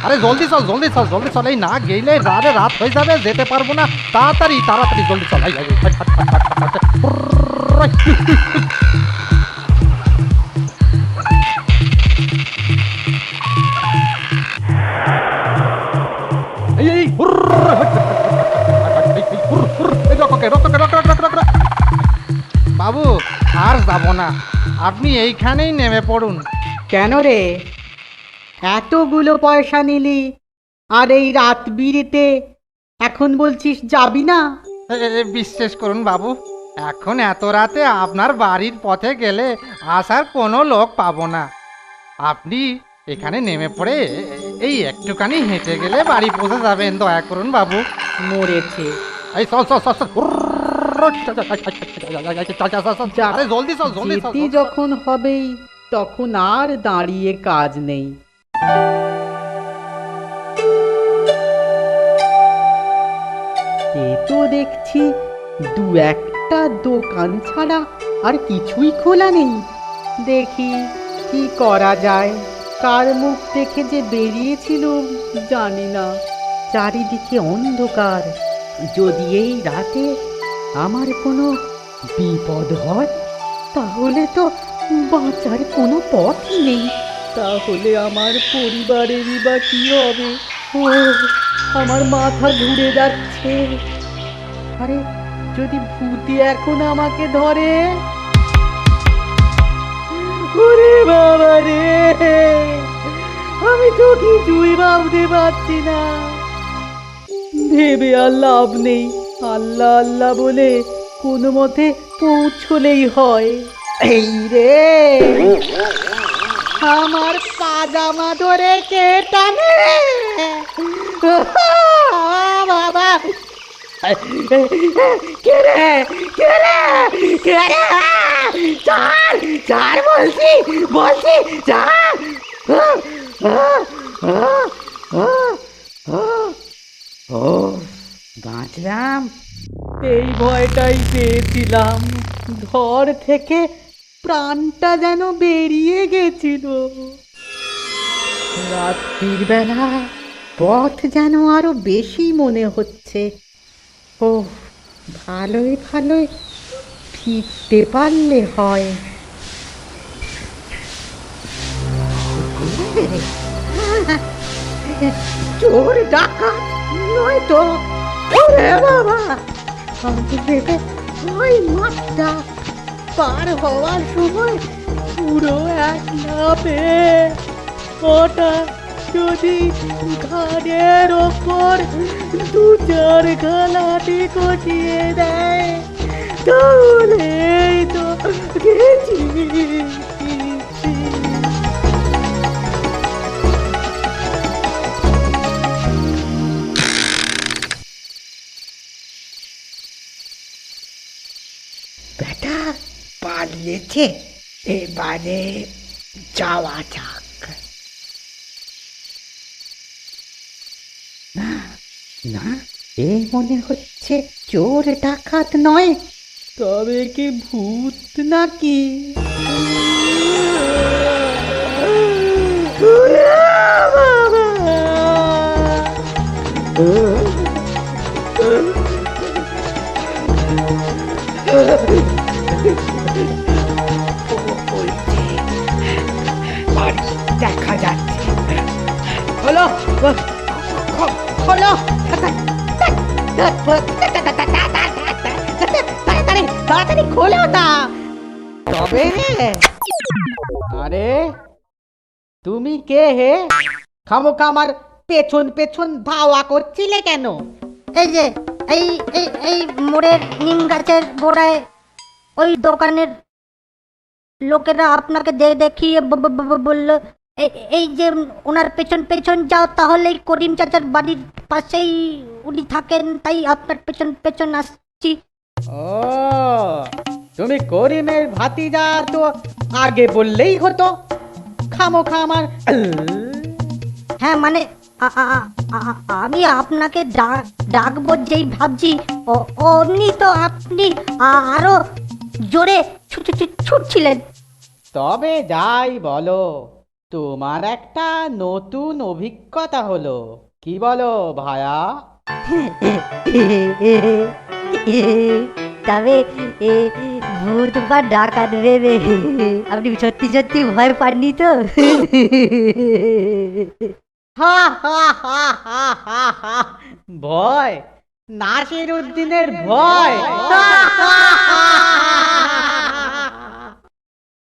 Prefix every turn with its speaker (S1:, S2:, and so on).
S1: আরে জলদি চল জলদি চল জলদি চল, এই না গেলে রাত হয়ে যাবে, যেতে পারবো না। তাড়াতাড়ি তাড়াতাড়ি জলদি চল। বাবু আর যাব না, আপনি এইখানেই নেমে পড়ুন।
S2: কেন রে, এতগুলো পয়সা নিলি আর এই রাত বিরেতে এখন বলছিস যাবি না?
S1: বিশ্বাস করুন বাবু, এখন এত রাতে আপনার বাড়ির পথে গেলে আসার কোনো লোক পাবো না। আপনি এখানে নেমে পড়ে এই একটুখানি হেঁটে গেলে বাড়ি পৌঁছে যাবেন। দয়া করুন বাবু।
S2: মরেছে।
S1: এই চল চল চল চল। আরে জলদি চল জলদি চল।
S2: যেতে যখন হবেই তখন আর দাঁড়িয়ে কাজ নেই। এ তো দেখছি দু একটা দোকান ছাড়া আর কিছুই খোলা নেই। দেখি কি করা যায়। কার মুখ দেখে যে বেরিয়েছিল জানি না। চারিদিকে অন্ধকার। যদি এই রাতে আমার কোনো বিপদ হয় তাহলে তো বাঁচার কোনো পথই নেই। তাহলে আমার পরিবারেরই বা কি হবে? ও, আমার মাথা ঘুরে যাচ্ছে। আরে যদি ভূতে এখন আমাকে ধরে? ওরে বাবা রে, আমি তো কিছুই ভাবতে পারছি না। ভেবে আর লাভ নেই। আল্লাহ আল্লাহ বলে কোনো মতে পৌঁছলেই হয়। এই রে, আমার পাজামা ধরে কে টানে? বাবা, কে রে কে রে কে রে? চার চার বলছি বলছি চার। ও বাঁচলাম, এই ভয়টাই পেয়েছিলাম। ঘর থেকে প্রাণটা যেন বেরিয়ে গেছিল। রাত্রির বেলা পথ যেন আরো বেশি মনে হচ্ছে। ও ভালোই ভালোই ফিরতে পারলে হয়। চোর ডাকাত নয় তো? ওরে বাবা, আমি ভেবে ওই মাঠটা পার হওয়ার সময় পুরো এক লাফে ওটা যদি ঘাড়ের ওপর দু চার ঘালাটি কটিয়ে দেয় তাহলেই তো গেছি। বেটা পালিয়েছে, এবারে যাওয়া যাক। না না, এ মনে হচ্ছে চোর ডাকাত নয়, তবে কি ভূত নাকি? দেখা যাচ্ছে। হলো হলো, তাড়াতাড়ি খোলো তা। তবে আরে তুমি কে হে? খামোখা আমার পেছন পেছন ধাওয়া করছিলে কেন?
S3: এই যে এই এই এই মোড়ের নিম গাছের গোড়ায় ওই দোকানের লোকেরা আপনাকে দেখিয়ে বলল এই যে ওনার পেছন পেছন যাও, তাহলেই করিম চাচার বাড়ির পাশেই উনি থাকেন, তাই আপনার পেছন পেছন আসছি।
S2: ও, তুমি করিমের ভাতিজা তো আগে বললেই হতো। খামোখা আমার
S3: হ্যাঁ মানে আমি আপনাকে ডাকবো যেই ভাবছি অমনি তো আপনি আরো জোরে ছুটছিলেন।
S2: তবে যাই বলো, তোমার একটা নতুন অভিজ্ঞতা হলো, কি বলো ভায়া?
S3: তবে এ ভূত বা ডাকাত ভেবে আপনি সত্যি সত্যি ভয় পাননি তো?
S2: হা হা হা হা হা হা। ভয়? নাসির উদ্দিনের ভয়? হা, হা, হা, হা।